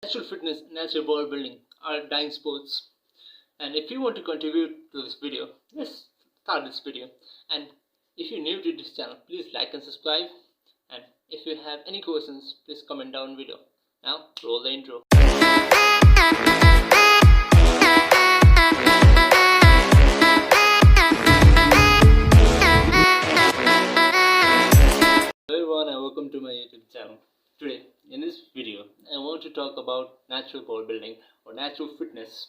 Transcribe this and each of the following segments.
Natural fitness, natural bodybuilding are dying sports. And if you want to contribute to this video, let's start this video. And if you're new to this channel, please like and subscribe. And if you have any questions, please comment down video. Now, roll the intro. Hello everyone and welcome to my YouTube channel. Today, in this video, I want to talk about natural bodybuilding or natural fitness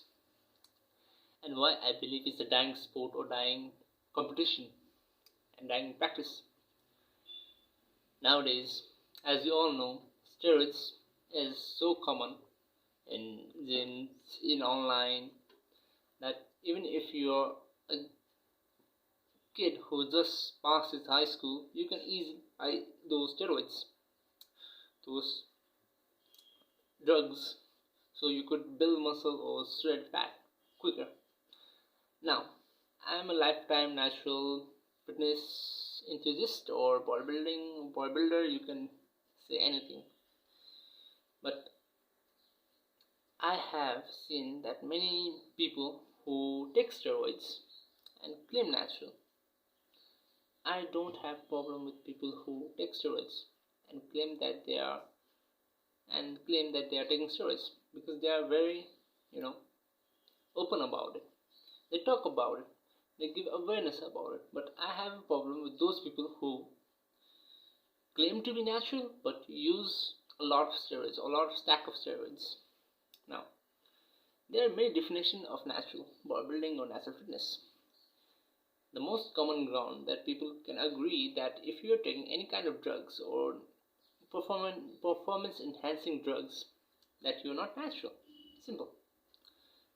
and why I believe it's a dying sport or dying competition and dying practice. Nowadays, as you all know, steroids is so common in gyms, in online, that even if you're a kid who just passed his high school, you can easily buy those steroids, those drugs, so you could build muscle or shred fat quicker. Now, I am a lifetime natural fitness enthusiast or bodybuilder, you can say anything. But I have seen that many people who take steroids and claim natural. I don't have problem with people who take steroids and claim that they are taking steroids, because they are very, open about it. They talk about it, they give awareness about it. But I have a problem with those people who claim to be natural but use a lot of steroids, a lot of stack of steroids. Now, there are many definitions of natural bodybuilding or natural fitness. The most common ground that people can agree that if you are taking any kind of drugs or performance enhancing drugs, that you are not natural. Simple.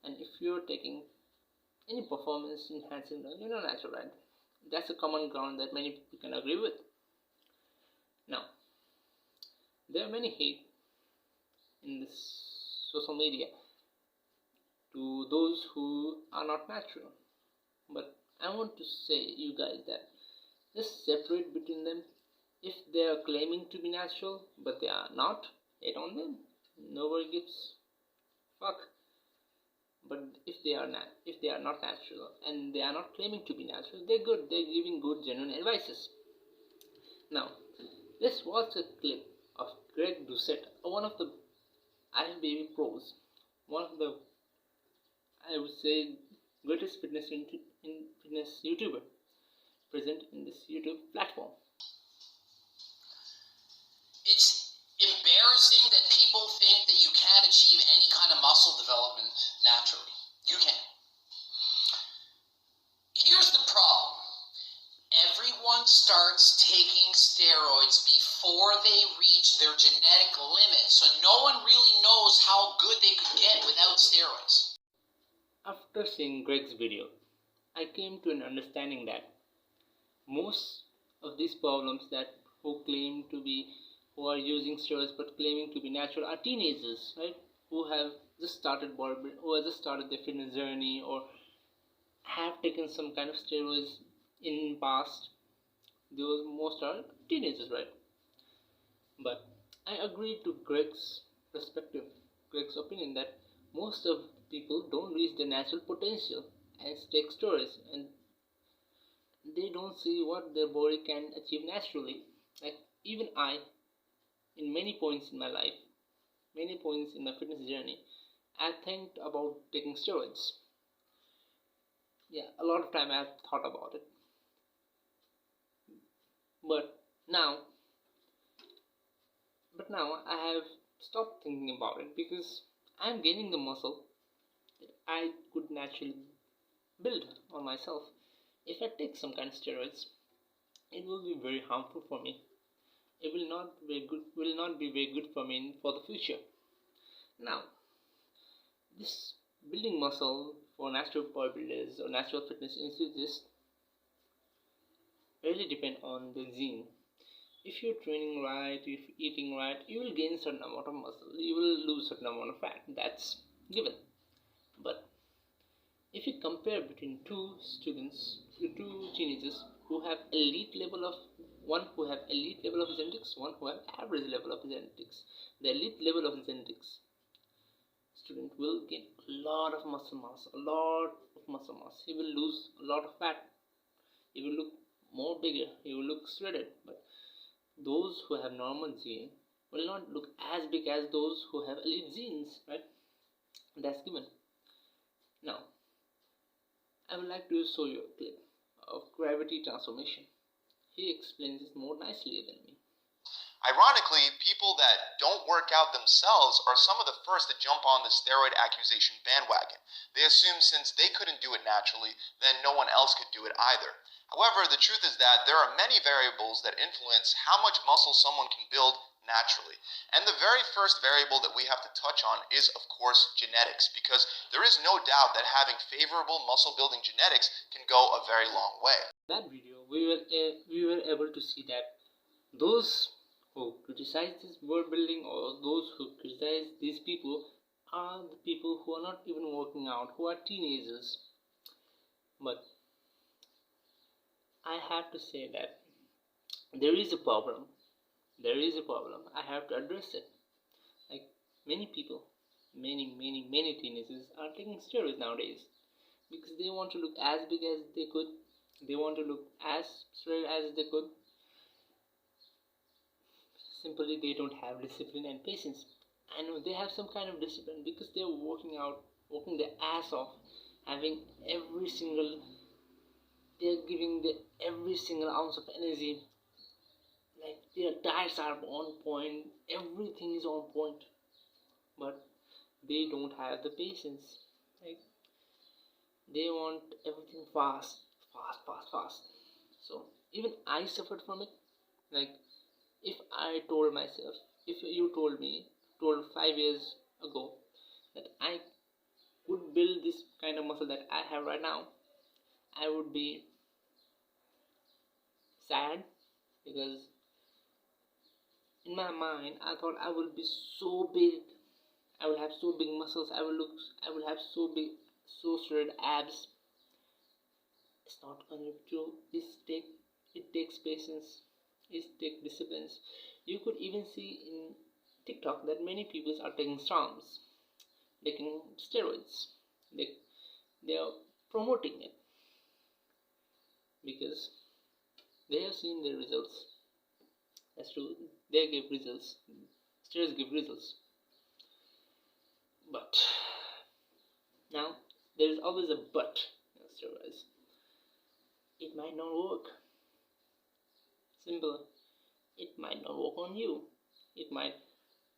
And if you are taking any performance enhancing drug, you're not natural, right? That's a common ground that many people can agree with. Now, there are many hate in this social media to those who are not natural. But I want to say you guys that just separate between them. If they are claiming to be natural but they are not, hate on them. Nobody gives fuck. But if they are not natural and they are not claiming to be natural, they're good. They're giving good, genuine advices. Now, let's watch a clip of Greg Doucette, one of the IFBB pros, one of the, I would say, greatest fitness YouTuber present in this YouTube platform. It's embarrassing that people think that you can't achieve any kind of muscle development naturally. You can. Here's the problem. Everyone starts taking steroids before they reach their genetic limit, so no one really knows how good they could get without steroids. After seeing Greg's video, I came to an understanding that most of these problems that who are using steroids but claiming to be natural are teenagers, right? Who have just started bodybuilding, who have just started their fitness journey, or have taken some kind of steroids in past. Those most are teenagers, right? But I agree to Greg's perspective, Greg's opinion, that most of people don't reach their natural potential and take steroids, and they don't see what their body can achieve naturally. Like even I, in many points in my life, many points in my fitness journey, I think about taking steroids. Yeah, a lot of time I have thought about it. But now I have stopped thinking about it, because I am gaining the muscle that I could naturally build on myself. If I take some kind of steroids, it will be very harmful for me. It will not be very good for me for the future. Now, this building muscle for natural bodybuilders or natural fitness enthusiasts really depend on the gene. If you're training right, if you're eating right, you will gain certain amount of muscle, you will lose certain amount of fat. That's given. But if you compare between two teenagers who have elite level of genetics, one who have average level of genetics, the elite level of genetics will gain a lot of muscle mass, a lot of muscle mass. He will lose a lot of fat. He will look more bigger. He will look shredded. But those who have normal gene will not look as big as those who have elite genes, right? That's given. Now, I would like to show you a clip of gravity transformation. He explains it more nicely than me. Ironically, people that don't work out themselves are some of the first to jump on the steroid accusation bandwagon. They assume since they couldn't do it naturally, then no one else could do it either. However, the truth is that there are many variables that influence how much muscle someone can build naturally. And the very first variable that we have to touch on is, of course, genetics, because there is no doubt that having favorable muscle building genetics can go a very long way. In that video, we were able to see that those who criticize this bodybuilding or those who criticize these people are the people who are not even working out, who are teenagers. But I have to say that there is a problem. There is a problem. I have to address it. Like many people, many teenagers are taking steroids nowadays because they want to look as big as they could. They want to look as straight as they could. Simply, they don't have discipline and patience. I know they have some kind of discipline because they're working out, working their ass off, having they're giving every single ounce of energy. Like their diets are on point, everything is on point, but they don't have the patience. Like they want everything fast. So even I suffered from it. Like if I told myself, if you told 5 years ago that I could build this kind of muscle that I have right now, I would be sad because in my mind I thought I would be so big. I would have so big muscles. I would have so shredded abs. It's not gonna be true. It takes patience. It takes disciplines. You could even see in TikTok that many people are taking taking steroids. They are promoting it because they have seen the results. That's true. They give results. Steroids give results. But now there is always a but in steroids. It might not work. Simple. It might not work on you. It might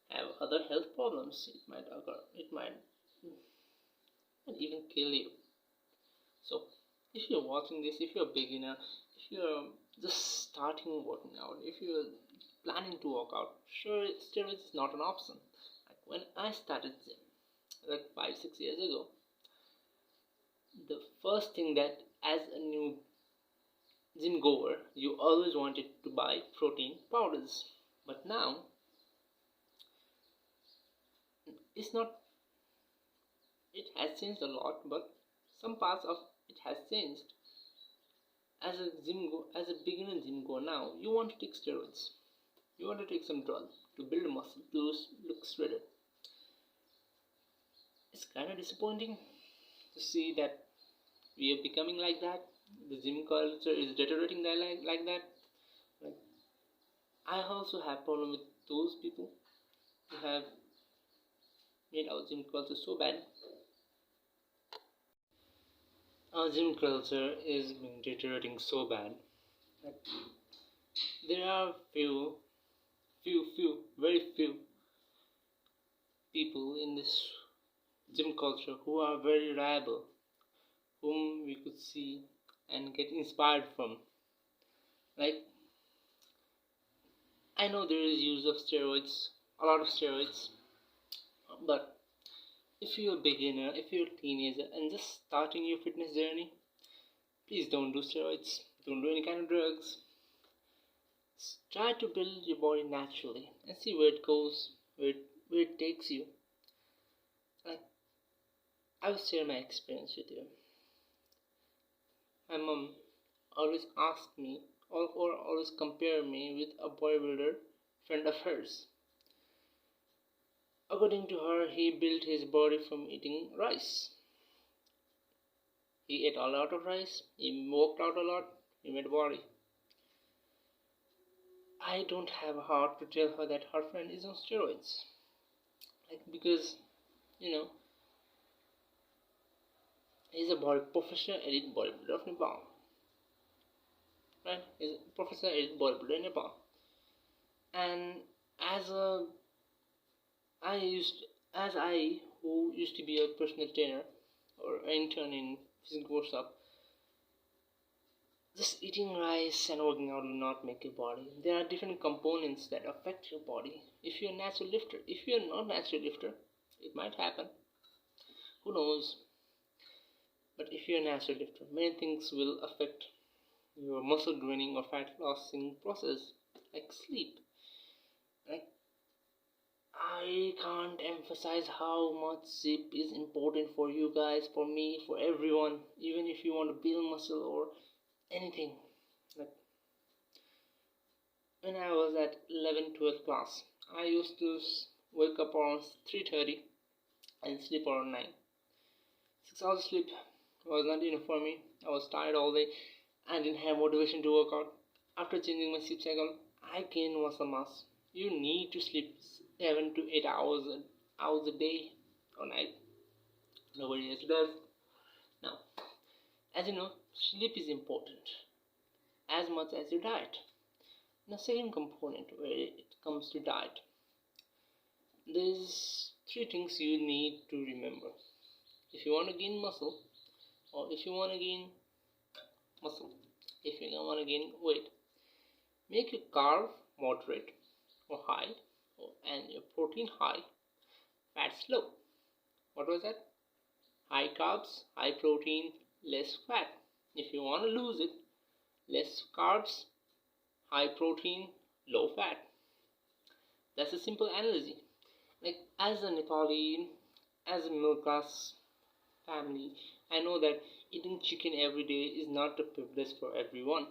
have other health problems. It might even kill you. So if you're watching this, if you're a beginner, if you're just starting working out, if you're planning to work out, sure, steroids is not an option. Like when I started gym, like 5-6 years ago, the first thing that as a new gym goer, you always wanted to buy protein powders. But now it has changed a lot, but some parts of it has changed. As a beginner gym goer now, you want to take steroids. You want to take some drug to build muscle, to look shredded. It's kind of disappointing to see that we are becoming like that. The gym culture is deteriorating like that. Like, I also have problem with those people who have made our gym culture so bad. Our gym culture is being deteriorating so bad that there are very few people in this gym culture who are very reliable, whom we could see and get inspired from. Like, I know there is use of steroids, a lot of steroids, but if you're a beginner, if you're a teenager and just starting your fitness journey, please don't do steroids, don't do any kind of drugs. Try to build your body naturally and see where it goes, where it takes you. Like, I will share my experience with you. My mom always asked me or always compare me with a bodybuilder friend of hers. According to her, he built his body from eating rice. He ate a lot of rice, he worked out a lot, he made a body. I don't have a heart to tell her that her friend is on steroids. Because, he's a professional elite bodybuilder of Nepal. Right? He's a professional elite bodybuilder in Nepal. And as I who used to be a personal trainer or intern in physical workshop, just eating rice and working out will not make your body. There are different components that affect your body. If you're a natural lifter, if you're not a natural lifter, it might happen. Who knows? But if you're a natural lifter, many things will affect your muscle draining or fat lossing process, like sleep. I can't emphasize how much sleep is important for you guys, for me, for everyone. Even if you want to build muscle or anything. When I was at 11th-12th class, I used to wake up around 3:30 and sleep around 9. 6 hours sleep was not enough for me. I was tired all day and didn't have motivation to work out. After changing my sleep cycle, I gained muscle mass. You need to sleep 7 to 8 hours a day or night. Nobody else does. Now, as you know, sleep is important as much as your diet. The second component where it comes to diet, there's 3 things you need to remember. If you want to gain muscle, or if you want to gain weight, make your carb moderate or high, and your protein high, fat low. What was that? High carbs, high protein, less fat. If you want to lose it, less carbs, high protein, low fat. That's a simple analogy. As a Nepali, as a middle class family, I know that eating chicken every day is not a privilege for everyone.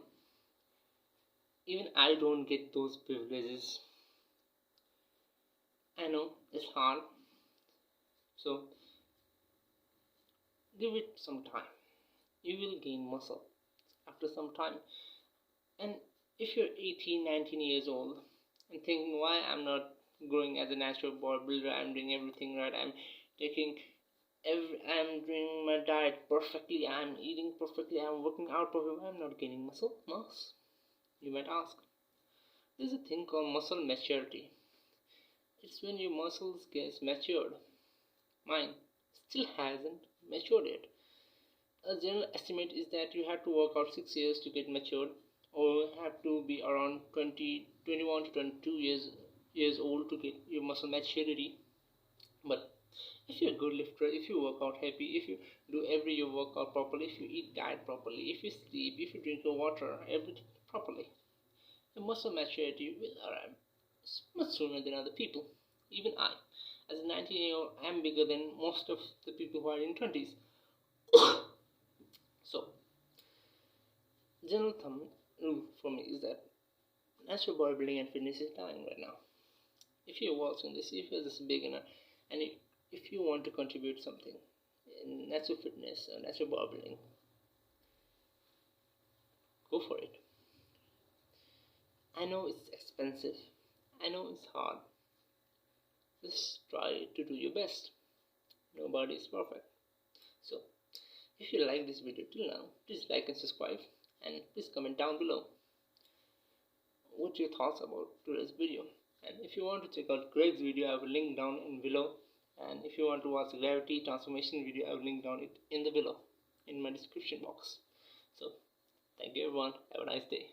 Even I don't get those privileges. I know it's hard. So give it some time. You will gain muscle after some time. And if you're 18, 19 years old and thinking, why I'm not growing as a natural bodybuilder, I'm doing everything right, I'm doing my diet perfectly, I'm eating perfectly, I'm working out perfectly, I'm not gaining muscle mass, you might ask. There's a thing called muscle maturity. It's when your muscles get matured. Mine still hasn't matured yet. A general estimate is that you have to work out 6 years to get matured, or have to be around 21 to 22 years old to get your muscle maturity. But if you're a good lifter, if you work out happy, if you do every your workout properly, if you eat diet properly, if you sleep, if you drink your water, everything properly, the muscle maturity will arrive much sooner than other people. Even I, as a 19-year-old, am bigger than most of the people who are in 20s. So, general thumb rule for me is that natural bodybuilding and fitness is dying right now. If you're watching this, if you're just a beginner, and if you want to contribute something in natural fitness or natural bodybuilding, go for it. I know it's expensive. I know it's hard. Just try to do your best. Nobody is perfect. So, if you like this video till now, please like and subscribe, and please comment down below what your thoughts about today's video. And if you want to check out Greg's video, I will link down in below. And if you want to watch gravity transformation video, I will link down it in the below in my description box. So, thank you everyone. Have a nice day.